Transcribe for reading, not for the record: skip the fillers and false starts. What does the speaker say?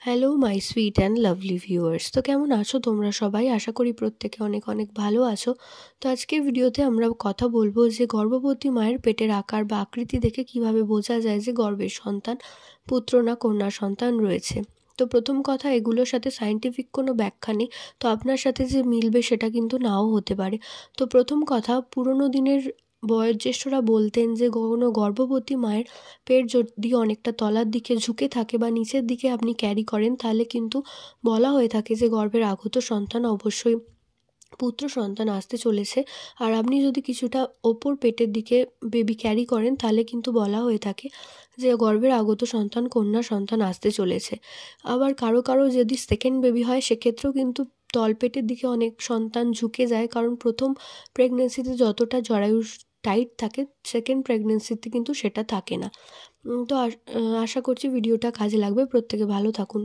Hello my sweet and lovely viewers. তো কেমন আছো তোমরা সবাই? আশা করি প্রত্যেকে অনেক অনেক ভালো আছো। তো আজকের ভিডিওতে আমরা কথা বলবো যে গর্ভবতী মায়ের পেটের আকার বা আকৃতি দেখে কিভাবে বোঝা যায় যে গর্ভের সন্তান পুত্র না কন্যা সন্তান রয়েছে। তো প্রথম কথা, এগুলোর সাথে সায়েন্টিফিক কোনো ব্যাখ্যা নেই। তো আপনার সাথে যে মিলবে সেটা কিন্তু নাও হতে পারে। তো প্রথম কথা, পুরোনো দিনের বয়োজ্যেষ্ঠরা বলতেন যে কোনো গর্ভবতী মায়ের পেট যদি অনেকটা তলার দিকে ঝুঁকে থাকে বা নিচের দিকে আপনি ক্যারি করেন, তাহলে কিন্তু বলা হয়ে থাকে যে গর্ভের আগত সন্তান অবশ্যই পুত্র সন্তান আসতে চলেছে। আর আপনি যদি কিছুটা ওপর পেটের দিকে বেবি ক্যারি করেন, তাহলে কিন্তু বলা হয়ে থাকে যে গর্ভের আগত সন্তান কন্যা সন্তান আসতে চলেছে। আবার কারো কারো যদি সেকেন্ড বেবি হয়, সেক্ষেত্রেও কিন্তু তলপেটের দিকে অনেক সন্তান ঝুঁকে যায়, কারণ প্রথম প্রেগনেন্সিতে যতটা জরায়ু টাইট থাকে, সেকেন্ড প্রেগনেন্সিতে কিন্তু সেটা থাকে না। তো আশা করছি ভিডিওটা কাজে লাগবে। প্রত্যেকে ভালো থাকুন।